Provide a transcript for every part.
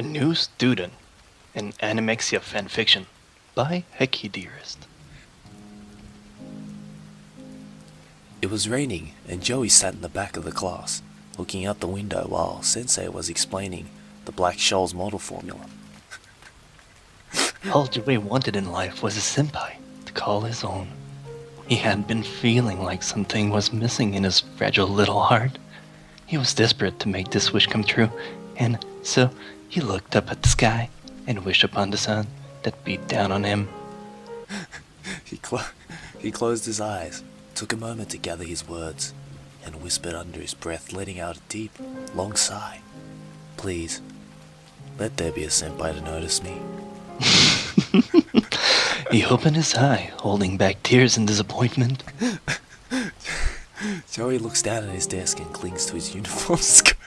A New Student, an Animexia fanfiction by Hecky Dearest. It was raining, and Joey sat in the back of the class, looking out the window while Sensei was explaining the Black Scholes model formula. All Joey wanted in life was a senpai to call his own. He had been feeling like something was missing in his fragile little heart. He was desperate to make this wish come true, and so he looked up at the sky and wished upon the sun that beat down on him. He closed his eyes, took a moment to gather his words, and whispered under his breath, letting out a deep, long sigh. Please, let there be a senpai to notice me. He opened his eye, holding back tears in disappointment. Joey looks down at his desk and clings to his uniform skirt.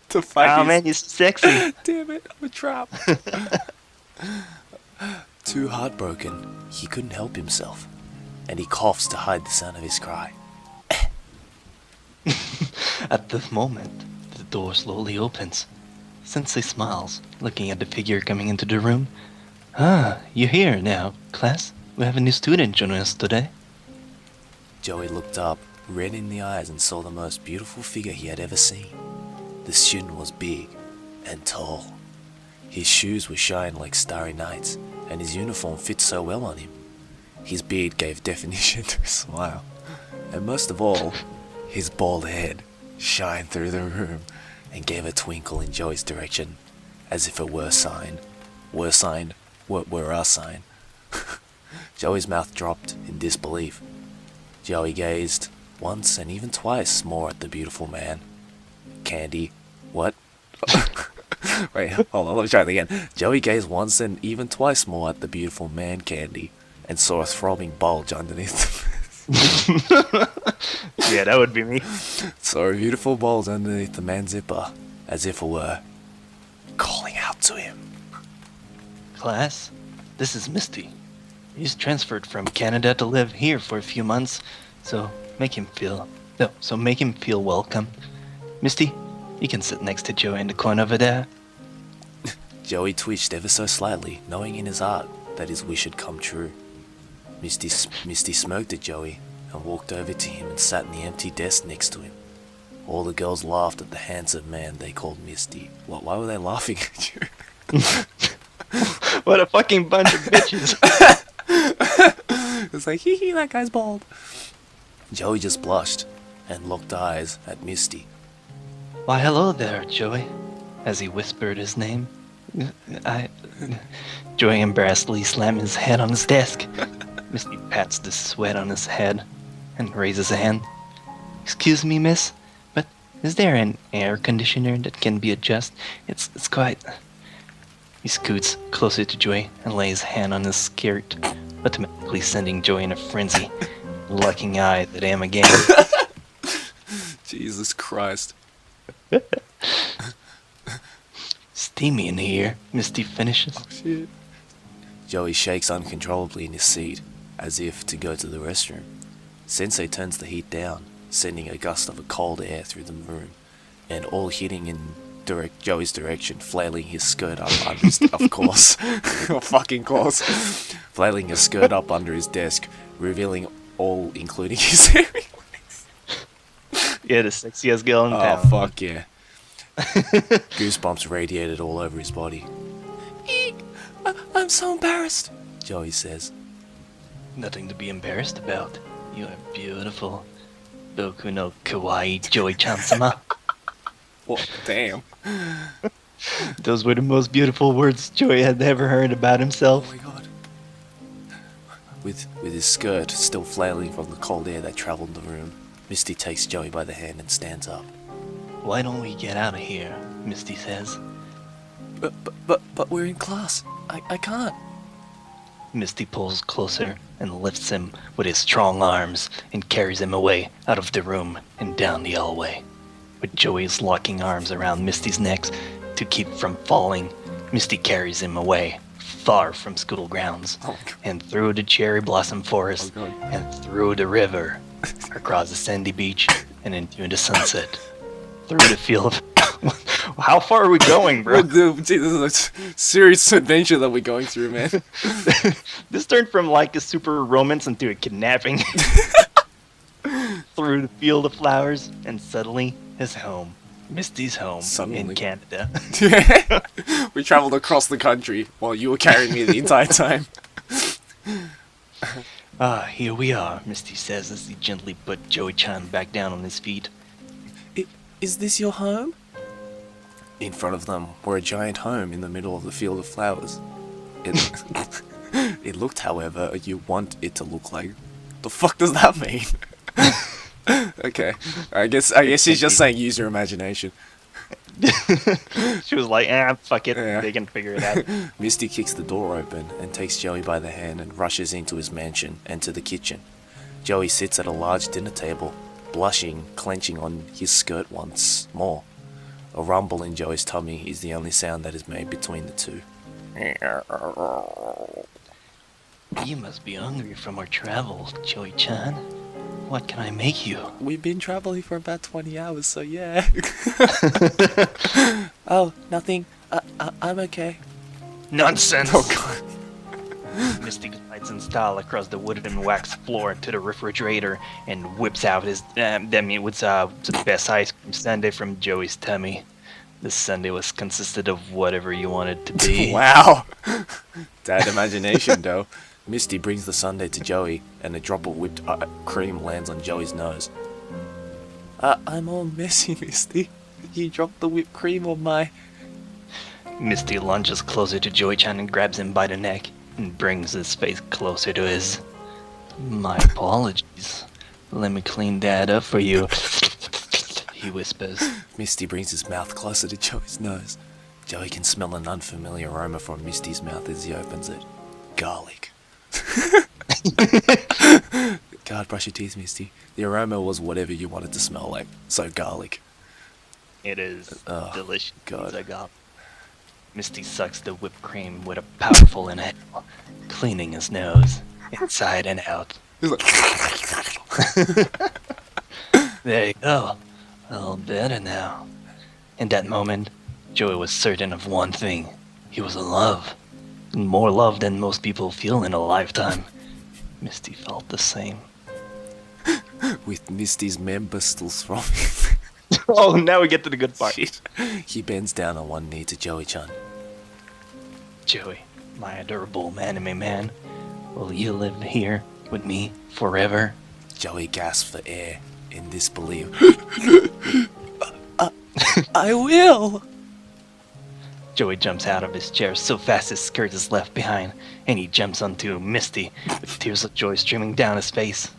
The fuck Oh man, you're sexy. Damn it, I'm a trap. Too heartbroken, he couldn't help himself, and he coughs to hide the sound of his cry. At this moment, the door slowly opens. Sensei smiles, looking at the figure coming into the room. Ah, you're here now, class. We have a new student joining us today. Joey looked up, red in the eyes, and saw the most beautiful figure he had ever seen. The student was big and tall. His shoes were shining like starry nights, and his uniform fit so well on him. His beard gave definition to his smile, and most of all, his bald head shined through the room and gave a twinkle in Joey's direction, as if it were a sign. Were our sign. Joey's mouth dropped in disbelief. Joey gazed once and even twice more at the beautiful man. Candy. What? Wait, hold on, let me try it again. Joey gazed once and even twice more at the beautiful man, Candy, and saw a throbbing bulge underneath Yeah, that would be me. saw a beautiful bulge underneath the man's zipper, as if it were calling out to him. Class, this is Misty. He's transferred from Canada to live here for a few months, so make him feel welcome. Misty, you can sit next to Joey in the corner over there. Joey twitched ever so slightly, knowing in his heart that his wish had come true. Misty smirked at Joey and walked over to him and sat in the empty desk next to him. All the girls laughed at the handsome man they called Misty. Why were they laughing at you? What a fucking bunch of bitches. It's like, hee, that guy's bald. Joey just blushed and locked eyes at Misty. Why, hello there, Joey, as he whispered his name. Joey embarrassedly slammed his head on his desk. Misty pats the sweat on his head and raises a hand. Excuse me, miss, but is there an air conditioner that can be adjusted? It's quite... He scoots closer to Joey and lays a hand on his skirt, automatically sending Joey in a frenzy, locking eyes at him again. Jesus Christ. Steamy in here, Misty finishes. Oh, shit. Joey shakes uncontrollably in his seat, as if to go to the restroom. Sensei turns the heat down, sending a gust of cold air through the room, and all hitting in Joey's direction, flailing his skirt up under his... Of course. Fucking course. Flailing his skirt up under his desk, revealing all, including his earrings. Yeah, the sexiest girl in Oh, town. fuck yeah. Goosebumps radiated all over his body. Eek! I'm so embarrassed, Joey says. Nothing to be embarrassed about. You are beautiful. Boku no kawaii Joey-chan-sama. Well, damn. Those were the most beautiful words Joey had ever heard about himself. Oh my god. With his skirt still flailing from the cold air that traveled the room, Misty takes Joey by the hand and stands up. Why don't we get out of here? Misty says. But we're in class. I can't. Misty pulls closer and lifts him with his strong arms and carries him away out of the room and down the hallway. With Joey's locking arms around Misty's neck to keep from falling, Misty carries him away, far from school grounds, and through the cherry blossom forest, and through the river, across the sandy beach, and into the sunset, through the field of How far are we going, bro? Well, dude, gee, this is a serious adventure that we're going through, man. This turned from like a super romance into a kidnapping. Through the field of flowers, and suddenly his home. Misty's home in Suddenly. Canada. We traveled across the country while you were carrying me the entire time. Ah, here we are, Misty says as he gently put Joey-chan back down on his feet. Is this your home? In front of them were a giant home in the middle of the field of flowers. It, it looked, however, you want it to look like. The fuck does that mean? Okay, I guess she's just saying use your imagination. She was like, fuck it, Yeah. they can figure it out. Misty kicks the door open and takes Joey by the hand and rushes into his mansion and to the kitchen. Joey sits at a large dinner table, blushing, clenching on his skirt once more. A rumble in Joey's tummy is the only sound that is made between the two. You must be hungry from our travels, Joey-chan. What can I make you? We've been traveling for about 20 hours, so yeah. Oh, nothing. I'm okay. Nonsense! Oh god. Misty glides in style across the wooden and waxed floor to the refrigerator and whips out his, the best ice cream sundae from Joey's tummy. This sundae was consisted of whatever you wanted it to be. Wow. Dad imagination, though. Misty brings the sundae to Joey, and a drop of whipped cream lands on Joey's nose. I'm all messy, Misty. You dropped the whipped cream on my... Misty lunges closer to Joey-chan and grabs him by the neck and brings his face closer to his. My apologies. Let me clean that up for you, he whispers. Misty brings his mouth closer to Joey's nose. Joey can smell an unfamiliar aroma from Misty's mouth as he opens it. Garlic. God, brush your teeth, Misty. The aroma was whatever you wanted to smell like, so garlic. It is delicious. God. I got. Misty sucks the whipped cream with a powerful inhale, cleaning his nose, inside and out. He's like... There you go. All better now. In that moment, Joey was certain of one thing. He was in love. More love than most people feel in a lifetime. Misty felt the same. With Misty's members still throbbing. Oh, now we get to the good part. Shit. He bends down on one knee to Joey-chan. Joey, my adorable anime man, will you live here with me forever? Joey gasps for air in disbelief. I will! Joey jumps out of his chair so fast his skirt is left behind, and he jumps onto Misty, with tears of joy streaming down his face.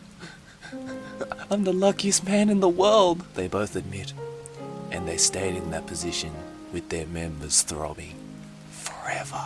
I'm the luckiest man in the world, they both admit. And they stayed in that position with their members throbbing forever.